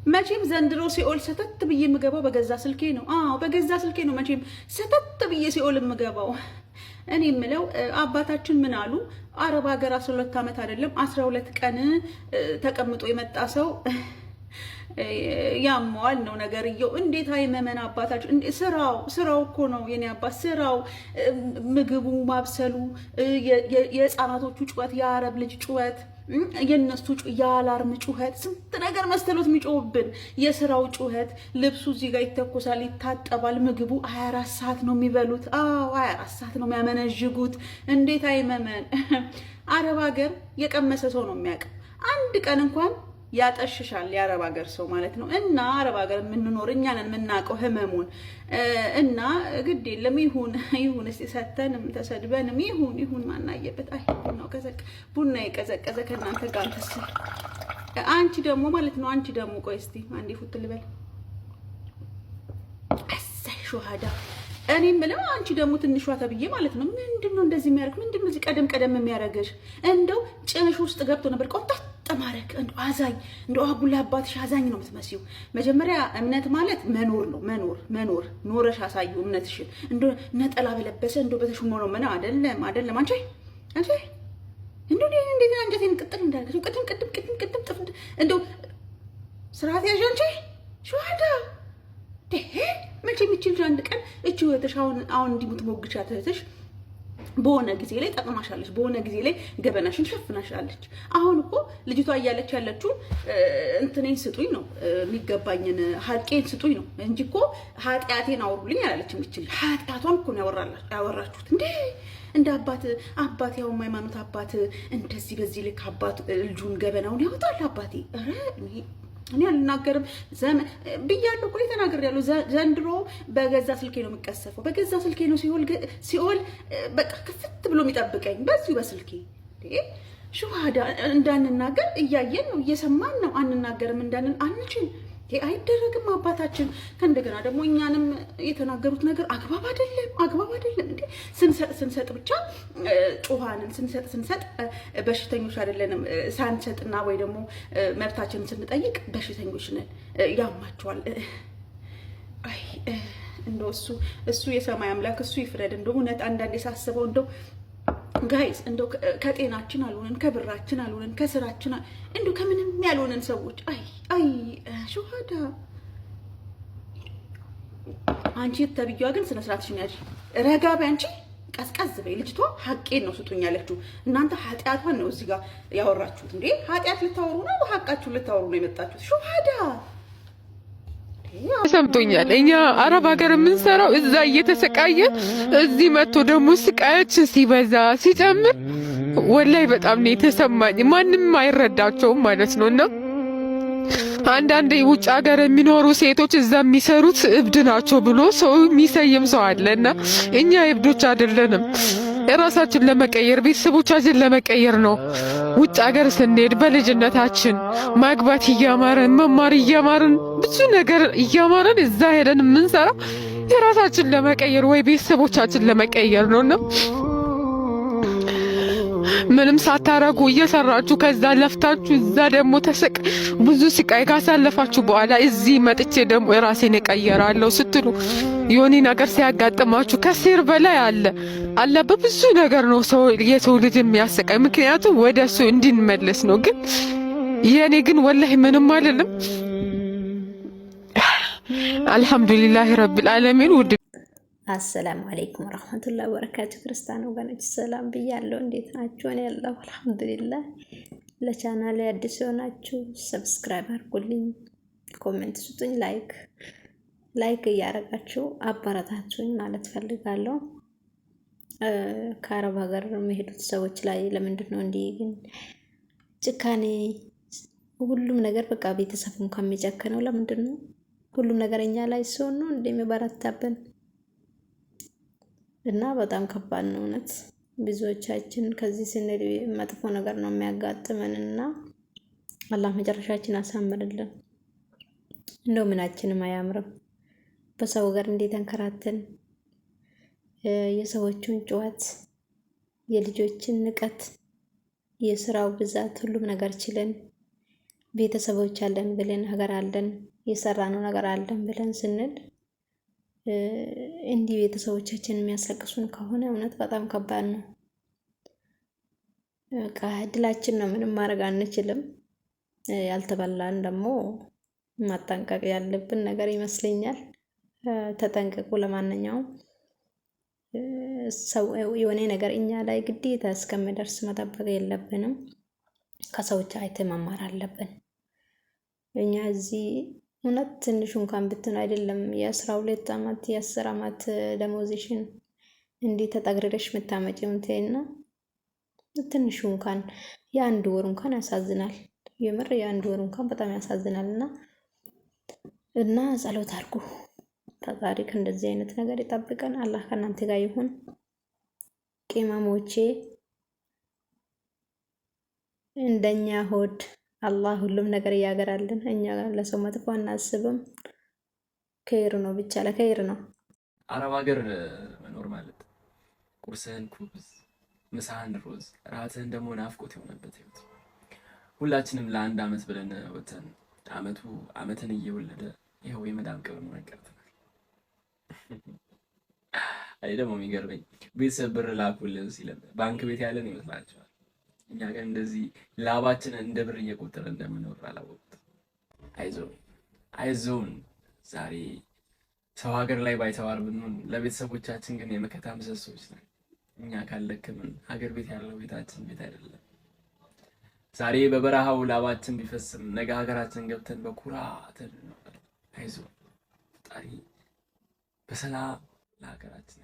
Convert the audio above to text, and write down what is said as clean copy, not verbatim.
መቼም ዘንድሮ ሲኦል ሰተት ብዬ የምገባው በገዛ ስልኬ ነው። አዎ በገዛ ስልኬ ነው መቼም ሰተት ብዬ ሲኦል የምገባው። እኔ የምለው አባታችን ምን አሉ? አረብ ሀገር 12 ዓመት አይደለም 12 ቀን ተቀምጦ የመጣ ሰው ያሟል ነው ነገርየው። እንዴት አይመመን አባታችን? ስራው እኮ ነው የኔ አባት ስራው፣ ምግቡ ማብሰሉ፣ የህፃናቶቹ ጩኸት፣ የአረብ ልጅ ጩኸት፣ የነሱ የአላርም ጩኸት፣ ስንት ነገር መስተሎት የሚጮህብን የስራው ጩኸት። ልብሱ እዚህ ጋር ይተኮሳል፣ ይታጠባል። ምግቡ 24 ሰዓት ነው የሚበሉት። አዎ 24 ሰዓት ነው የሚያመነዥጉት። እንዴት አይመመን? አረብ ሀገር የቀመሰ ሰው ነው የሚያውቅ። አንድ ቀን እንኳን ያጠሽሻል የአረብ ሀገር ሰው ማለት ነው። እና አረብ ሀገር የምንኖር እኛ ነን የምናውቀው ህመሙን። እና ግድ የለም ይሁን እስቲ ሰተንም ተሰድበንም ይሁን ማናየበት። አይ ቡና የቀዘቀዘ ከእናንተ ጋር ተስ አንቺ ደግሞ ማለት ነው። አንቺ ደግሞ ቆይ እስቲ አንዴ ፉት ልበል። አሰይ ሹሃዳ እኔ የምለው አንቺ ደግሞ ትንሿ ተብዬ ማለት ነው። ምንድነው እንደዚህ የሚያደርግ? ምንድነው እዚህ ቀደም የሚያደርግሽ? እንደው ጭንሽ ውስጥ ገብቶ ነበር ቆጣት ተማረክ። እንደው አዛኝ እንደው አጉላ አባትሽ አዛኝ ነው የምትመስዩ። መጀመሪያ እምነት ማለት መኖር ነው። መኖር ኖረሽ አሳዩ እምነትሽን። እንደው ነጠላ በለበሰ እንደው በተሹሞ ነው ምን አይደለም አንቺ እንደው እንዴት አንጀቴን ቅጥል እንዳልከው ቅድም ጥፍ እንደው ስርዓት ያዥ አንቺ ሸዋዳ ደሄ መቼ የሚችል አንድ ቀን እቺ ወተሽ አሁን እንዲሙት ሞግቻ ተተሽ በሆነ ጊዜ ላይ ጠቅማሻለች፣ በሆነ ጊዜ ላይ ገበናሽን ሸፍናሻለች። አሁን እኮ ልጅቷ እያለች ያለችው እንትኔን ስጡኝ ነው የሚገባኝን ሀቄን ስጡኝ ነው እንጂ እኮ ኃጢአቴን አውሩልኝ አላለች። የሚችል ኃጢአቷን እኮ ነው ያወራችሁት እንደ አባት ያው ሃይማኖት አባት እንደዚህ በዚህ ልክ አባት ልጁን ገበናውን ያወጣል። አባቴ እኔ አልናገርም ብያለሁ እኮ ተናግሬያለሁ። ዘንድሮ በገዛ ስልኬ ነው የምቀሰፈው፣ በገዛ ስልኬ ነው ሲኦል በቃ ክፍት ብሎ የሚጠብቀኝ በዚሁ በስልኬ። ሹሃዳ እንዳንናገር እያየን ነው እየሰማን ነው። አንናገርም እንዳንን አንችል አይደረግም አባታችን። ከእንደገና ደግሞ እኛንም የተናገሩት ነገር አግባብ አይደለም እንዴ። ስንሰጥ ብቻ ጩሃንን ስንሰጥ በሽተኞች አይደለንም። ሳንሰጥና ወይ ደግሞ መብታችንን ስንጠይቅ በሽተኞች ነን። ያማቸዋል። አይ እንደው እሱ የሰማይ አምላክ እሱ ይፍረድ። እንደው እውነት አንዳንዴ ሳስበው እንደው ጋይስ እንደው ከጤናችን አልሆነን ከብራችን አልሆነን ከስራችን እንደው ከምንም ያልሆነን ሰዎች አይ ሹሃዳ አንቺ ተብዬዋ ግን ስነ ስርዓትሽን ያዥ። ረጋ በይ አንቺ ቀዝቀዝ በይ። ልጅቷ ሀቄን ነው ስጡኝ ያለችው። እናንተ ኃጢአቷን ነው እዚህ ጋር ያወራችሁት እንዴ? ኃጢአት ልታወሩ ነው? ሀቃችሁን ልታወሩ ነው የመጣችሁት? ሹሃዳ ሰምቶኛል። እኛ አረብ ሀገር የምንሰራው እዛ እየተሰቃየን እዚህ መጥቶ ደግሞ ስቃያችን ሲበዛ ሲጨምር ወላይ በጣም ነው የተሰማኝ። ማንም አይረዳቸውም ማለት ነውና አንዳንድ ውጭ ሀገር የሚኖሩ ሴቶች እዛ የሚሰሩት እብድ ናቸው ብሎ ሰው የሚሰይም ሰው አለና እኛ እብዶች አይደለንም። ራሳችን ለመቀየር ቤተሰቦቻችን ለመቀየር ነው። ውጭ ሀገር ስንሄድ በልጅነታችን ማግባት እያማረን መማር እያማረን ብዙ ነገር እያማረን እዛ ሄደን የምንሰራው የራሳችን ለመቀየር ወይ ቤተሰቦቻችን ለመቀየር ነውና ምንም ሳታረጉ እየሰራችሁ ከዛ ለፍታችሁ እዛ ደግሞ ብዙ ስቃይ ካሳለፋችሁ በኋላ እዚህ መጥቼ ደግሞ የራሴን እቀየራለሁ ስትሉ የሆነ ነገር ሲያጋጥማችሁ ከሴር በላይ አለ በብዙ ነገር ነው የሰው ልጅ የሚያሰቃይ። ምክንያቱም ወደሱ እንድንመለስ ነው። ግን የኔ ግን ወላሂ ምንም አይደለም። አልሐምዱሊላህ ረብል ዓለሚን። ውድ አሰላሙ አለይኩም ወራህመቱላሂ ወበረካቱ። ክርስቲያን ወገኖች ሰላም ብያለሁ። እንዴት ናችሁ? እኔ ያለሁ አልሐምዱሊላህ። ለቻናሌ አዲስ ሆናችሁ ሰብስክራይብ አድርጉልኝ፣ ኮሜንት ስጡኝ፣ ላይክ እያደረጋችሁ አበረታቱኝ ማለት ፈልጋለሁ። ከአረብ ሀገር የሚሄዱት ሰዎች ላይ ለምንድን ነው እንዲህ ግን ጭካኔ? ሁሉም ነገር በቃ ቤተሰብ እንኳን የሚጨክነው ለምንድን ነው? ሁሉም ነገር እኛ ላይ ሲሆን ነው እንደሚበረታብን እና በጣም ከባድ ነው እውነት። ብዙዎቻችን ከዚህ ስንል መጥፎ ነገር ነው የሚያጋጥመን እና አላህ መጨረሻችን አሳምርልን። እንደው ምናችንም አያምርም። በሰው ሀገር እንዴት ተንከራተን የሰዎቹን ጩኸት፣ የልጆችን ንቀት፣ የስራው ብዛት ሁሉም ነገር ችለን ቤተሰቦች አለን ብለን ሀገር አለን የሰራነው ነገር አለን ብለን ስንል እንዲህ ቤተሰቦቻችን የሚያስለቅሱን ከሆነ እውነት በጣም ከባድ ነው። በቃ እድላችን ነው፣ ምንም ማድረግ አንችልም። ያልተበላን ደግሞ ማጠንቀቅ ያለብን ነገር ይመስለኛል። ተጠንቀቁ። ለማንኛውም ሰው የሆነ ነገር እኛ ላይ ግዴታ እስከሚደርስ መጠበቅ የለብንም። ከሰዎች አይተን መማር አለብን። እኛ እዚህ እውነት ትንሹ እንኳን ብትን አይደለም የ12 ዓመት የ10 ዓመት ደሞዝሽን እንዲህ ተጠግረሽ የምታመጪው እንትና ትንሹ እንኳን የአንድ ወር እንኳን ያሳዝናል። የምር የአንድ ወር እንኳን በጣም ያሳዝናል። እና ጸሎት አድርጉ። ፈጣሪ ከእንደዚህ አይነት ነገር ይጠብቀን። አላህ ከእናንተ ጋር ይሁን። ቅመሞቼ እንደኛ ሆድ አላህ ሁሉም ነገር ያገራልን። እኛ ለሰው መጥፎ አናስብም። ከይር ነው ብቻ ለከይር ነው። አረብ ሀገር መኖር ማለት ቁርስህን ኩብዝ፣ ምሳህን ሮዝ፣ ራትህን ደግሞ ናፍቆት የሆነበት ህይወት። ሁላችንም ለአንድ አመት ብለን ወተን አመቱ አመትን እየወለደ ይኸው የመዳም ቅብር ነው ያቀርተናል። አይ ደግሞ የሚገርመኝ ቤተሰብ ብር ላኩልን ሲለን ባንክ ቤት ያለን ይመስላችኋል? እኛ ግን እንደዚህ ላባችንን እንደ ብር እየቆጠረ እንደምኖር አላወቁትም። አይዞን ዛሬ ሰው ሀገር ላይ ባይተዋር ብንሆን ለቤተሰቦቻችን ግን የመከታ ምሰሶች ነን። እኛ ካልደከምን ሀገር ቤት ያለው ቤታችን ቤት አይደለም። ዛሬ በበረሃው ላባችን ቢፈስም ነገ ሀገራችን ገብተን በኩራት እንኖራለን። አይዞን ፈጣሪ በሰላም ለሀገራችን